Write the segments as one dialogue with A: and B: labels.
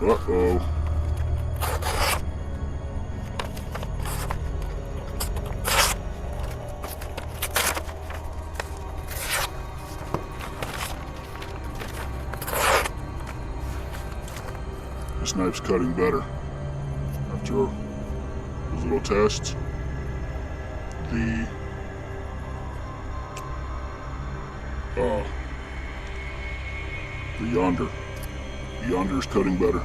A: Uh-oh. This knife's cutting better. After those little tests, the Yonder is cutting better.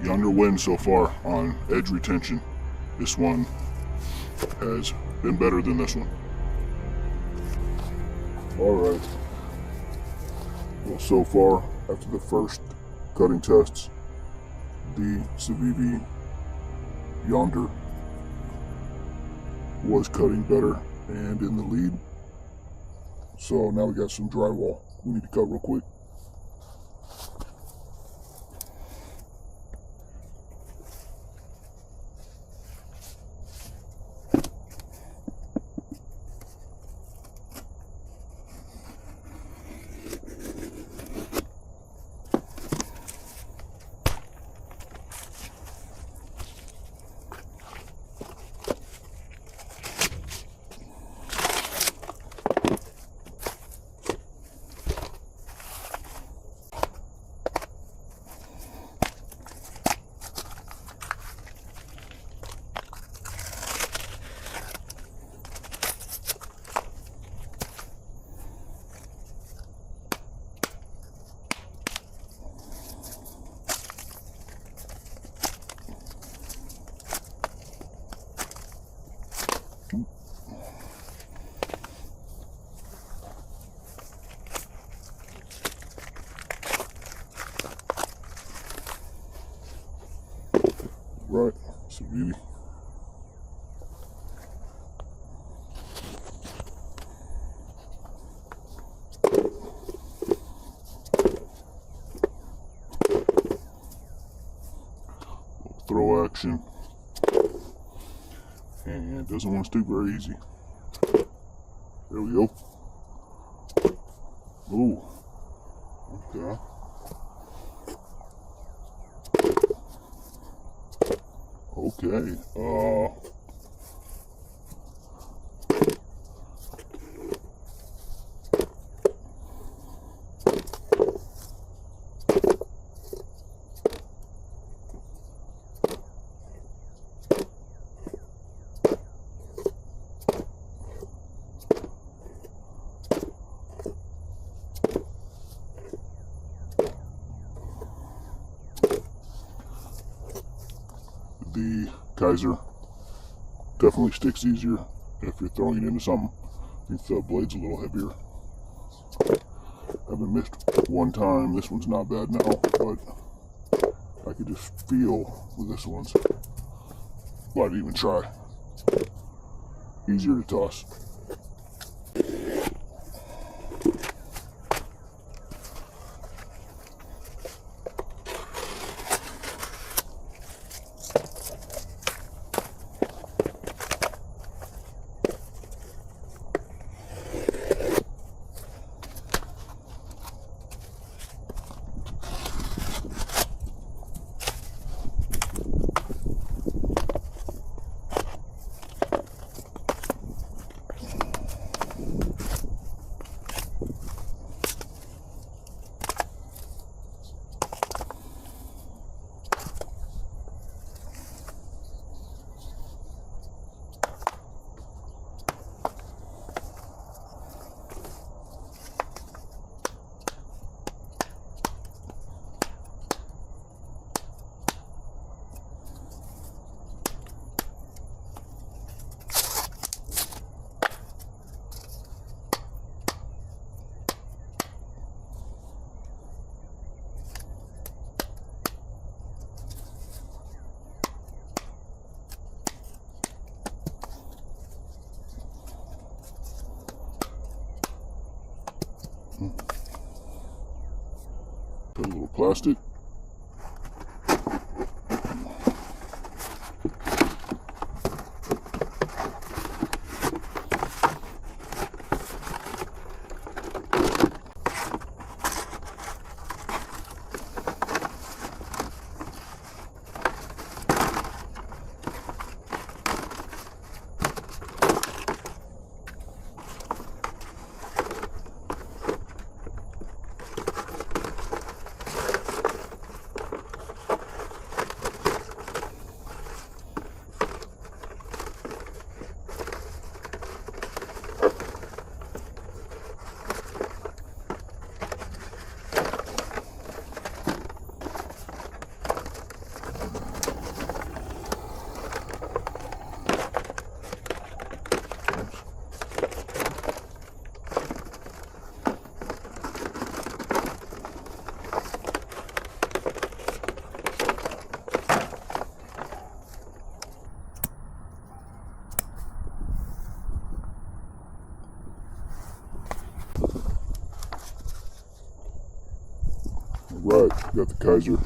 A: Yonder wins so far on edge retention. This one has been better than this one. Alright. Well, so far, after the first cutting tests, the Civivi Yonder was cutting better and in the lead. So now we got some drywall we need to cut real quick. Right, Civivi. Throw action. And it doesn't want to stick very easy. There we go. Ooh. Okay. Okay, the Kizer definitely sticks easier if you're throwing it into something. I think the blade's a little heavier. Haven't missed one time. This one's not bad now, but I could just feel with this one's. Well, I'd even try. Easier to toss. Put a little plastic. Right, got the Kizer.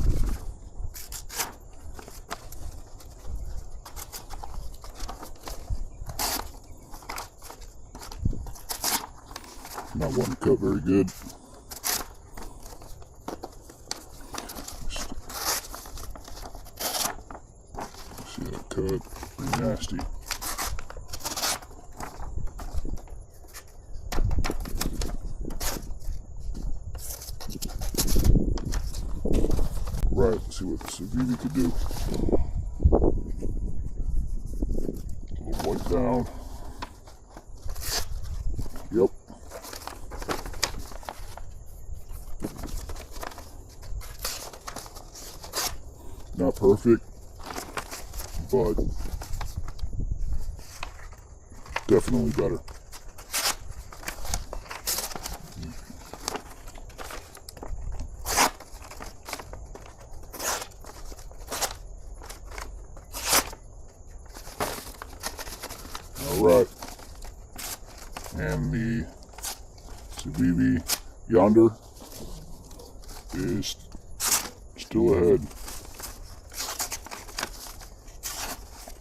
A: Not one to cut very good. See that cut? Pretty nasty. Right, let's see what the Civivi could do. A little white down. Yep. Not perfect, but definitely better. Alright, and the Civivi Yonder is still ahead.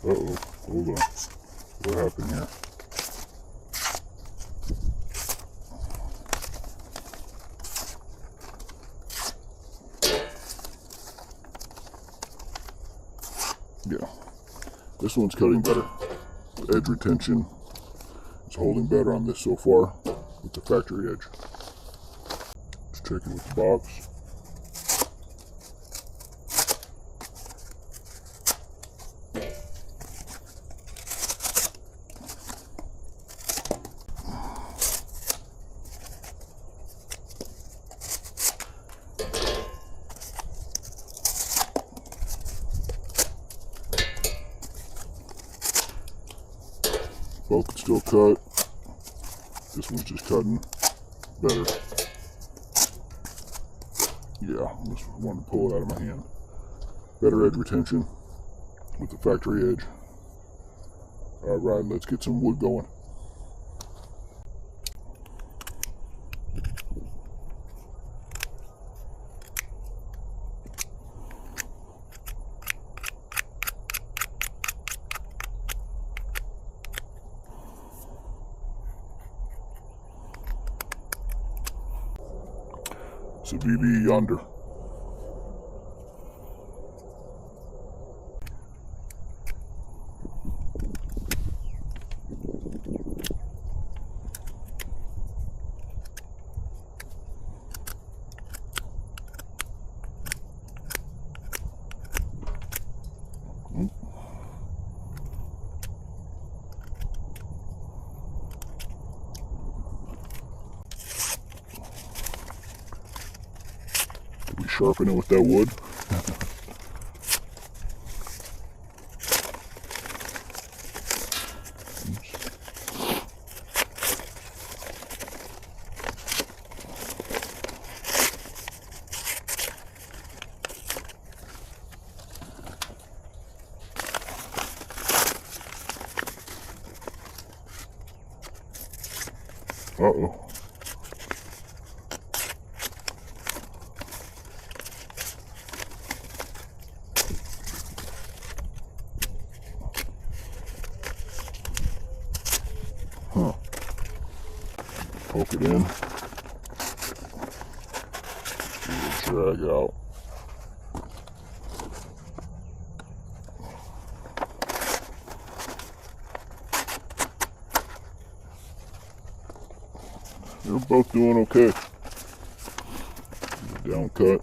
A: Uh-oh, hold on. What happened here? Yeah, this one's cutting better. The edge retention is holding better on this so far with the factory edge. Let's check it with the box. Both can still cut. This one's just cutting better. Yeah, I just wanted to pull it out of my hand. Better edge retention with the factory edge. Alright, let's get some wood going. Civivi Yonder. Did we sharpen it with that wood? Uh-oh. Huh. Poke it in. Drag out. They're both doing okay. Down cut.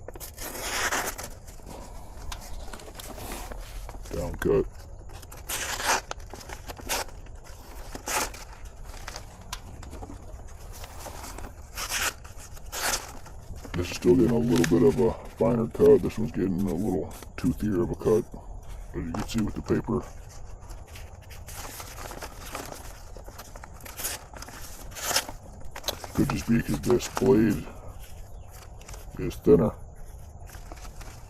A: Down cut. This is still getting a little bit of a finer cut. This one's getting a little toothier of a cut, as you can see with the paper. Could just be because this blade is thinner.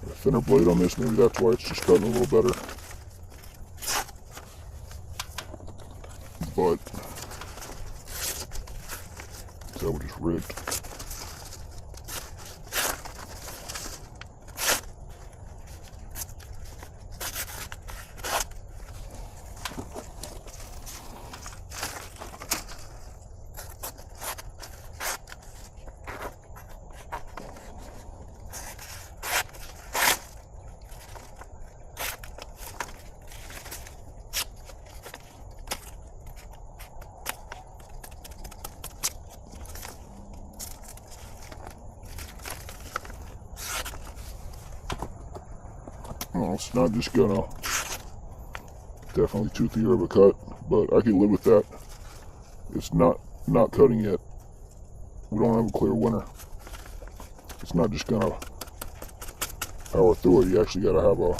A: A thinner blade on this, maybe that's why it's just cutting a little better. But that one just ripped. Well, it's not just gonna definitely toothier of a cut, but I can live with that. It's not cutting yet. We don't have a clear winner. It's not just gonna power through it. You actually gotta have a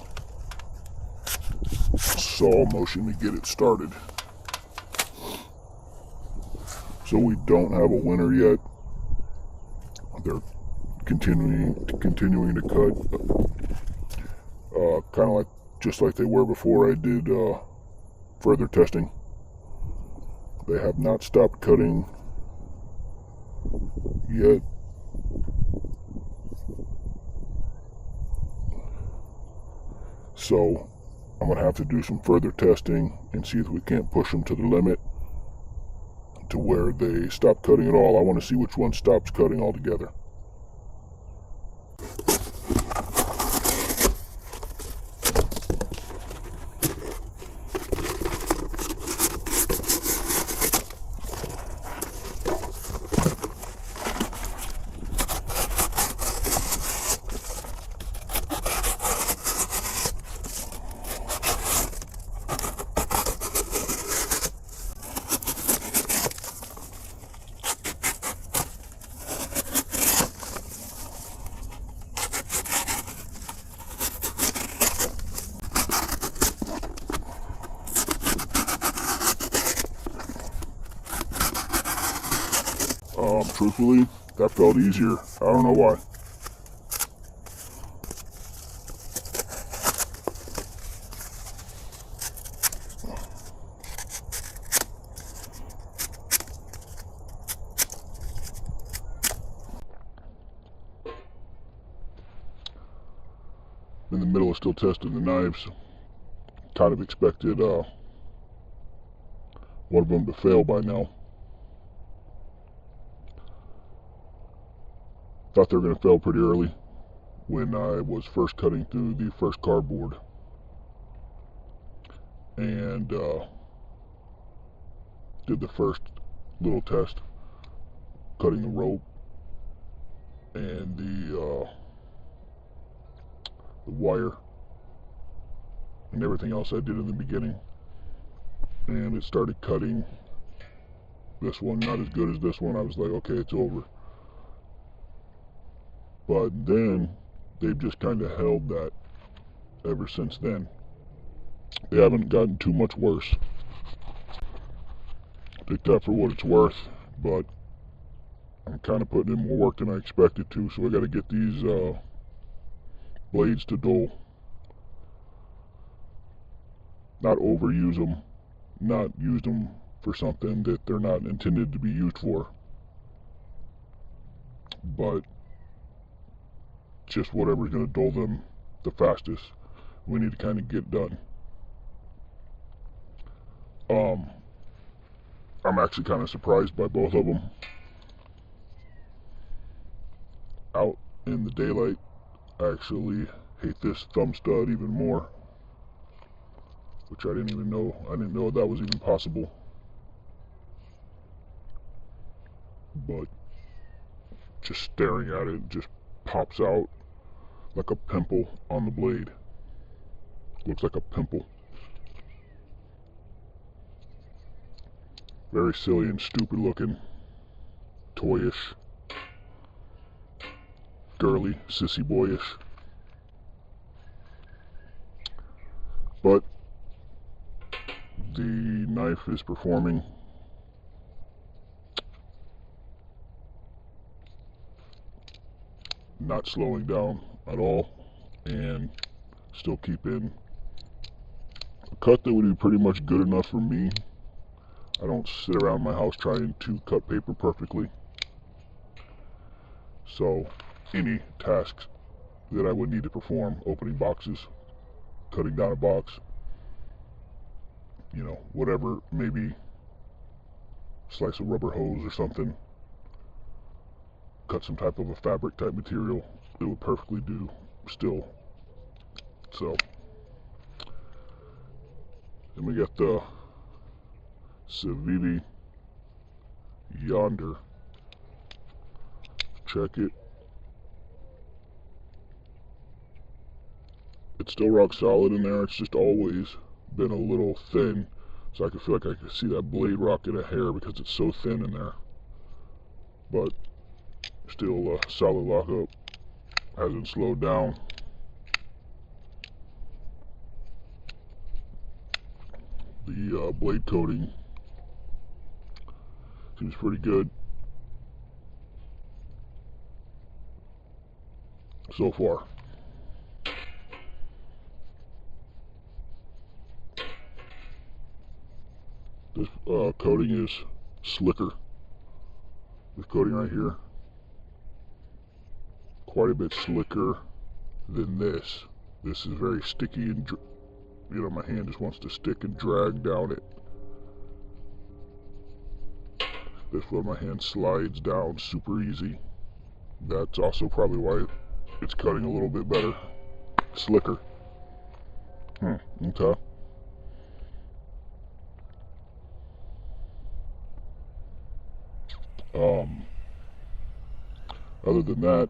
A: saw motion to get it started. So we don't have a winner yet. They're continuing to cut, kind of like just like they were before I did further testing. They have not stopped cutting yet. So I'm gonna have to do some further testing and see if we can't push them to the limit to where they stop cutting at all. I want to see which one stops cutting altogether. Truthfully, that felt easier. I don't know why. In the middle of still testing the knives. Kind of expected one of them to fail by now. Thought they were going to fail pretty early when I was first cutting through the first cardboard, and did the first little test, cutting the rope and the wire and everything else I did in the beginning, and it started cutting. This one not as good as this one. I was like, okay, it's over. But then they've just kind of held that ever since then. They haven't gotten too much worse. Take that for what it's worth, but I'm kind of putting in more work than I expected to, so I got to get these blades to dull. Not overuse them, not use them for something that they're not intended to be used for, but just whatever's going to dull them the fastest, we need to kind of get done. I'm actually kind of surprised by both of them. Out in the daylight, I actually hate this thumb stud even more, which I didn't even know. I didn't know that was even possible. But just staring at it just pops out like a pimple on the blade. Looks like a pimple. Very silly and stupid looking. Toyish. Girly, sissy boyish. But the knife is performing. Not slowing down at all, and still keeping a cut that would be pretty much good enough for me. I don't sit around my house trying to cut paper perfectly, so any tasks that I would need to perform, opening boxes, cutting down a box, you know, whatever, maybe slice a rubber hose or something, cut some type of a fabric type material, it would perfectly do still. So then we got the Civivi Yonder. Check it. It's still rock solid in there. It's just always been a little thin. So I can feel like I can see that blade rocking a hair because it's so thin in there. But still solid lockup. Hasn't slowed down. The blade coating seems pretty good so far. This coating is slicker. This coating right here, quite a bit slicker than this. This is very sticky and, you know, my hand just wants to stick and drag down it. This one, my hand slides down super easy. That's also probably why it's cutting a little bit better. Slicker. Okay. Other than that,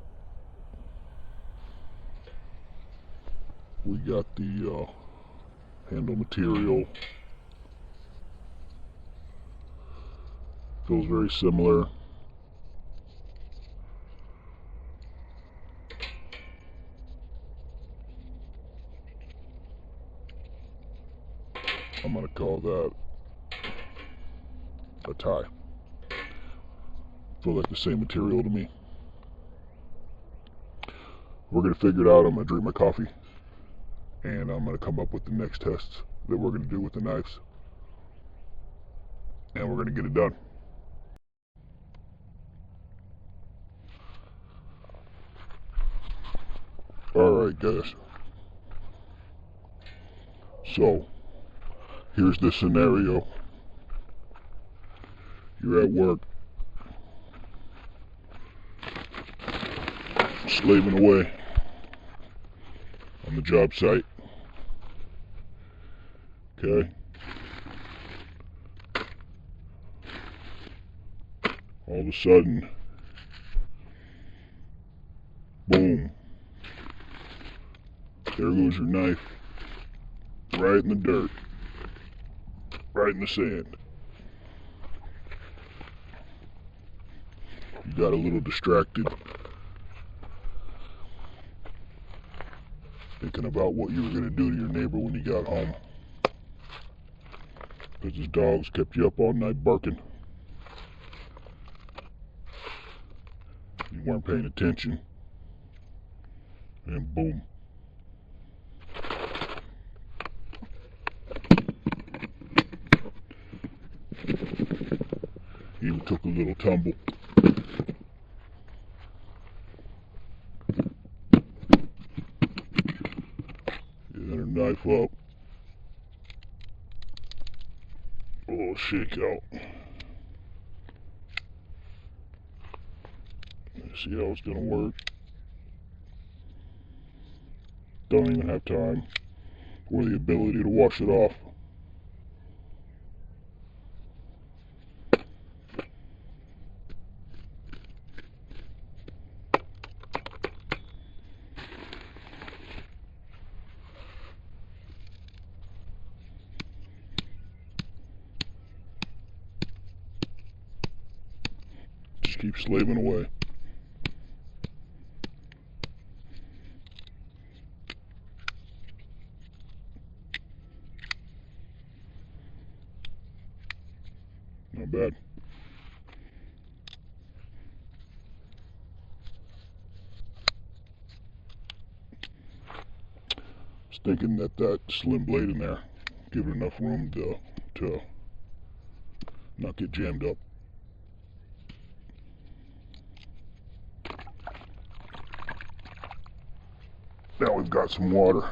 A: we got the handle material. Feels very similar. I'm gonna call that a tie. Feels like the same material to me. We're gonna figure it out. I'm gonna drink my coffee, and I'm gonna come up with the next tests that we're gonna do with the knives, and we're gonna get it done. Alright guys, so here's the scenario. You're at work, slaving away on the job site, okay? All of a sudden, boom, there goes your knife, right in the dirt, right in the sand. You got a little distracted, thinking about what you were going to do to your neighbor when you got home, because his dogs kept you up all night barking. You weren't paying attention, and boom. He even took a little tumble. And her knife up. A little shake out. Let's see how it's gonna work. Don't even have time or the ability to wash it off. Just keep slaving away. Not bad. I was thinking that slim blade in there, give it enough room to not get jammed up. Now we've got some water.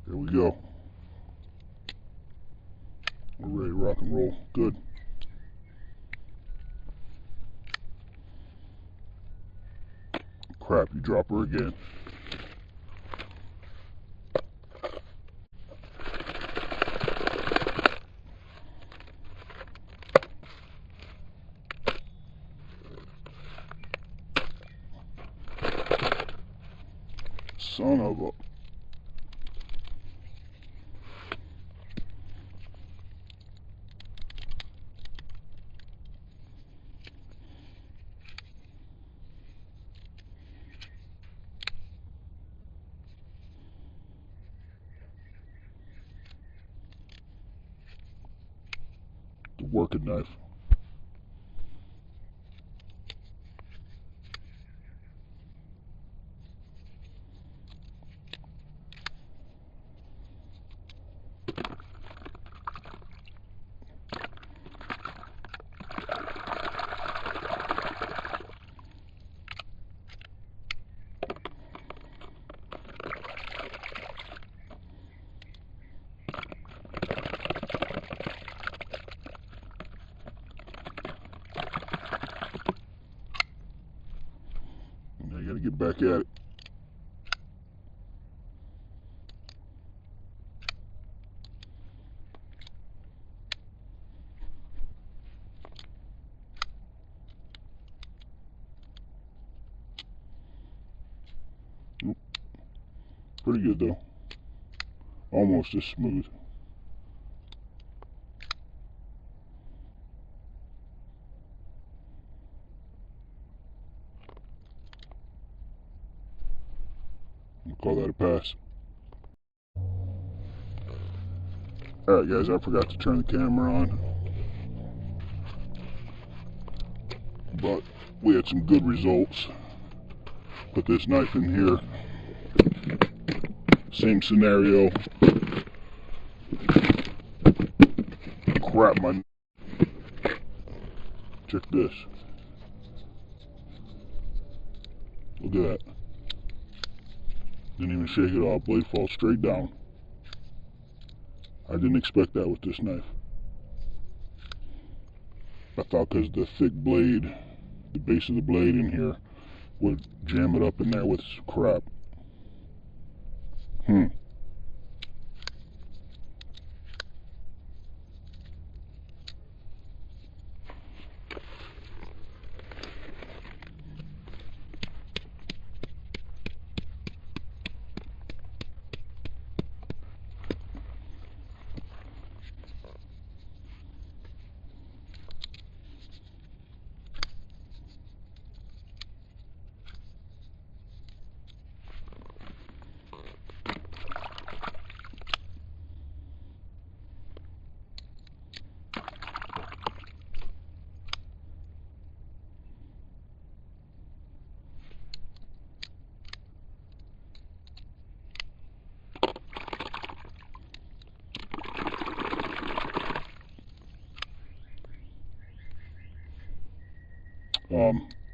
A: Here we go. We're ready to rock and roll. Good. Crap, you drop her again. son of a... The working knife. I gotta get back at it. Pretty good though. Almost as smooth. We'll call that a pass. Alright guys, I forgot to turn the camera on. But we had some good results. Put this knife in here. Same scenario. Crap, my... Check this. Look at that. Didn't even shake it off. Blade falls straight down. I didn't expect that with this knife. I thought because the thick blade, the base of the blade in here, would jam it up in there with crap.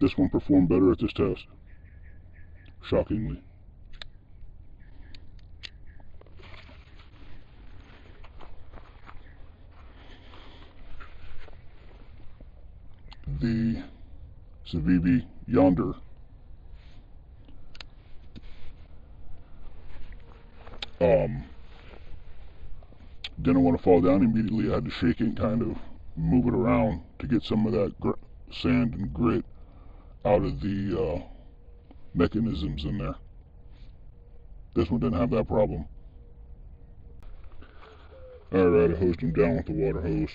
A: This one performed better at this test. Shockingly. The Civivi Yonder didn't want to fall down immediately. I had to shake it and kind of move it around to get some of that sand and grit out of the mechanisms in there. This one didn't have that problem. Alright, I hosed them down with the water hose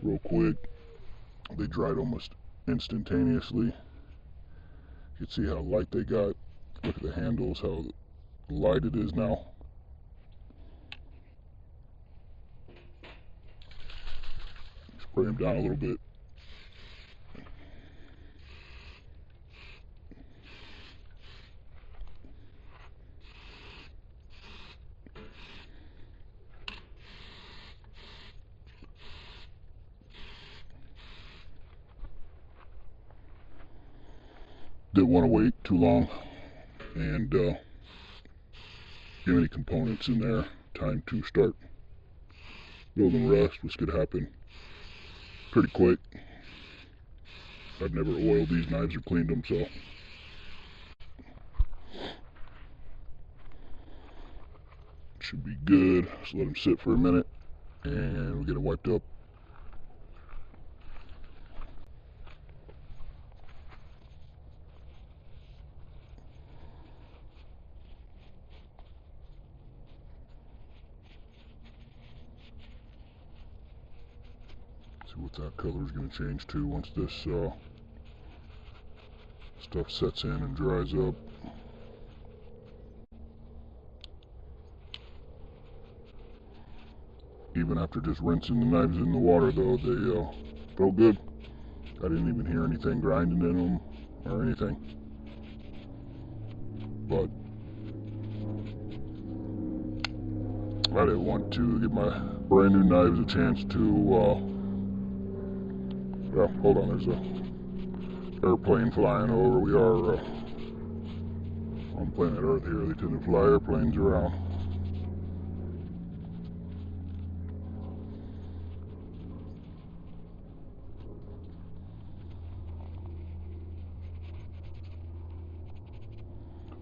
A: real quick. They dried almost instantaneously. You can see how light they got. Look at the handles, how light it is now. Spray them down a little bit. Didn't want to wait too long and get any components in there. Time to start building rust, which could happen pretty quick. I've never oiled these knives or cleaned them, so should be good. Just let them sit for a minute and we'll get it wiped up. See what that color is going to change to once this stuff sets in and dries up. Even after just rinsing the knives in the water though, they felt good. I didn't even hear anything grinding in them or anything. But I didn't want to give my brand new knives a chance to, yeah, hold on, there's a airplane flying over. We are on planet Earth here. They tend to fly airplanes around.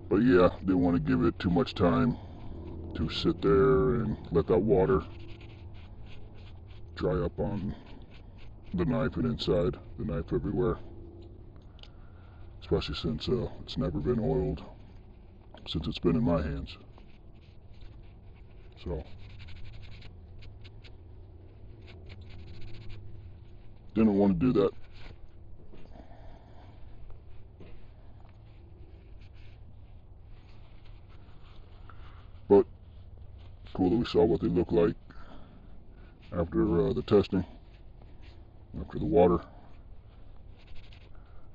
A: But yeah, didn't want to give it too much time to sit there and let that water dry up on the knife and inside the knife everywhere. Especially since it's never been oiled since it's been in my hands. So didn't want to do that. But cool that we saw what they look like after the testing, after the water.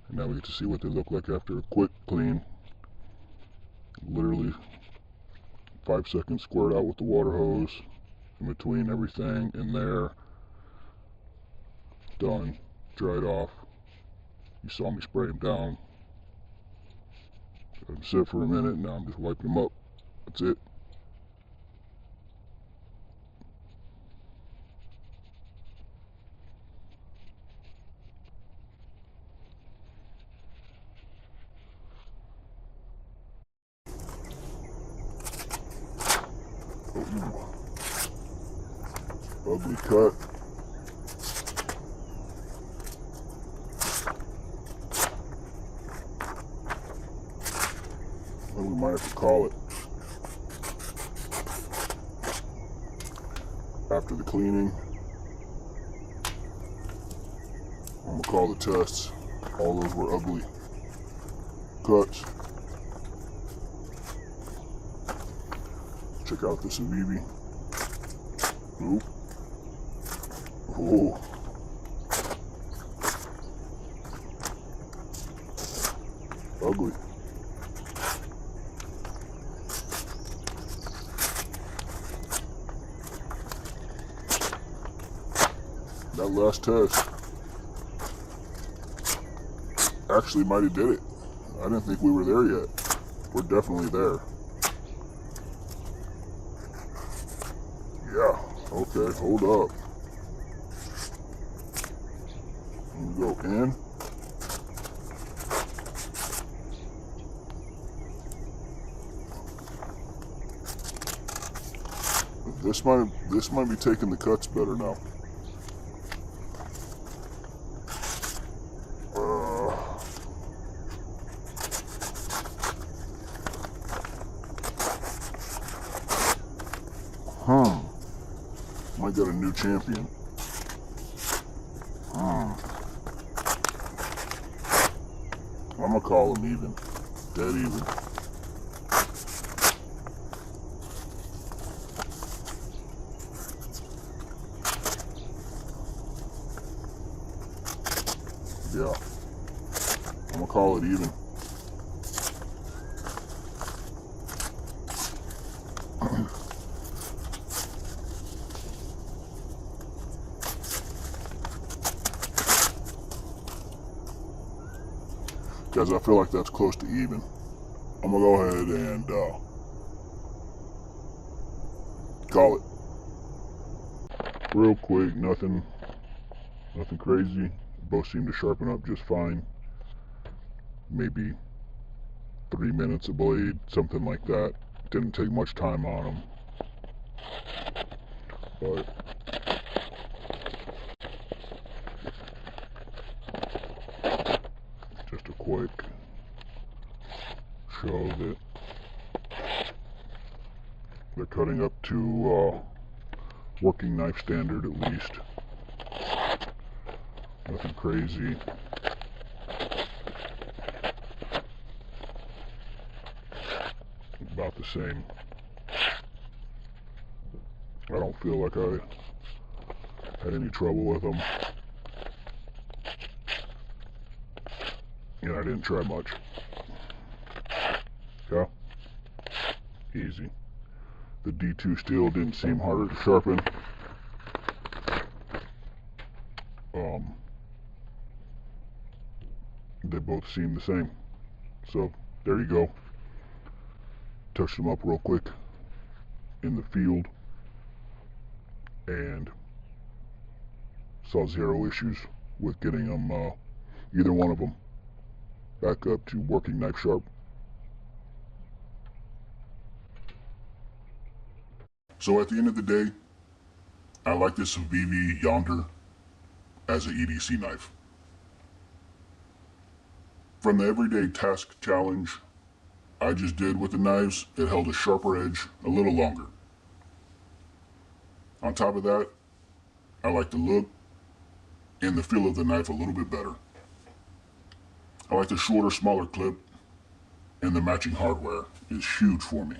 A: And now we get to see what they look like after a quick clean. Literally 5 seconds squirt out with the water hose in between everything in there. Done, dried off. You saw me spray them down. Let them sit for a minute, and now I'm just wiping them up. That's it. Ooh. Ugly cut. Well, we might have to call it. After the cleaning, I'm gonna call the tests. All those were ugly cuts. Check out the Civivi. Oop. Oh. Ugly. That last test actually might have did it. I didn't think we were there yet. We're definitely there. Yeah, okay, hold up. We go in. This might be taking the cuts better now. Might got a new champion. I'm gonna call him even. Dead even. Yeah. I'm gonna call it even. Guys, I feel like that's close to even. I'm gonna go ahead and call it. Real quick, nothing crazy. Both seem to sharpen up just fine. Maybe 3 minutes a blade, something like that. Didn't take much time on them. But just a quick show that they're cutting up to working knife standard at least. Nothing crazy. About the same. I don't feel like I had any trouble with them. And I didn't try much. Yeah. Easy. The D2 steel didn't seem harder to sharpen. They both seem the same. So, there you go. Touched them up real quick in the field and saw zero issues with getting them, either one of them, back up to working knife sharp. So at the end of the day, I like this Civivi Yonder as an EDC knife. From the everyday task challenge I just did with the knives, it held a sharper edge a little longer. On top of that, I like the look and the feel of the knife a little bit better. I like the shorter, smaller clip, and the matching hardware is huge for me.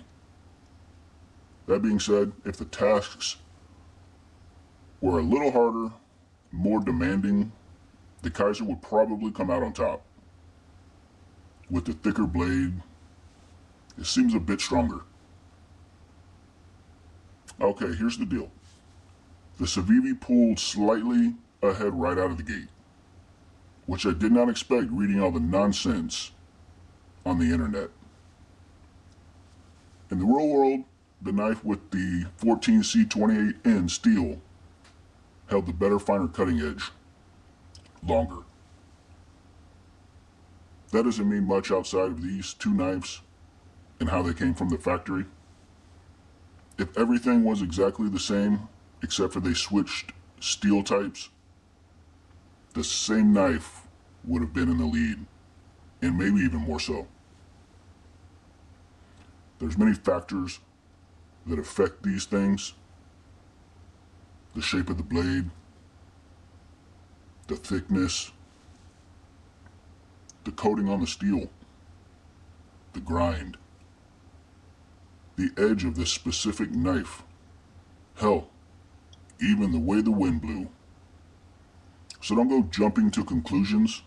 A: That being said, if the tasks were a little harder, more demanding, the Kizer would probably come out on top. With the thicker blade, it seems a bit stronger. Okay, here's the deal. The Civivi pulled slightly ahead right out of the gate, which I did not expect reading all the nonsense on the internet. In the real world, the knife with the 14C28N steel held the better, finer cutting edge longer. That doesn't mean much outside of these two knives and how they came from the factory. If everything was exactly the same, except for they switched steel types, the same knife would have been in the lead, and maybe even more so. There's many factors that affect these things. The shape of the blade, the thickness, the coating on the steel, the grind, the edge of this specific knife, hell, even the way the wind blew. So don't go jumping to conclusions.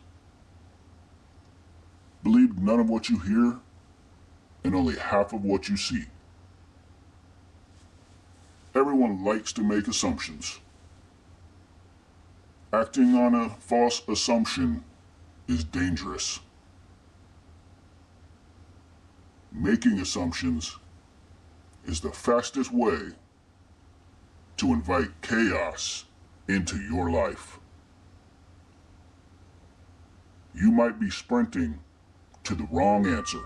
A: Believe none of what you hear and only half of what you see. Everyone likes to make assumptions. Acting on a false assumption is dangerous. Making assumptions is the fastest way to invite chaos into your life. You might be sprinting to the wrong answer.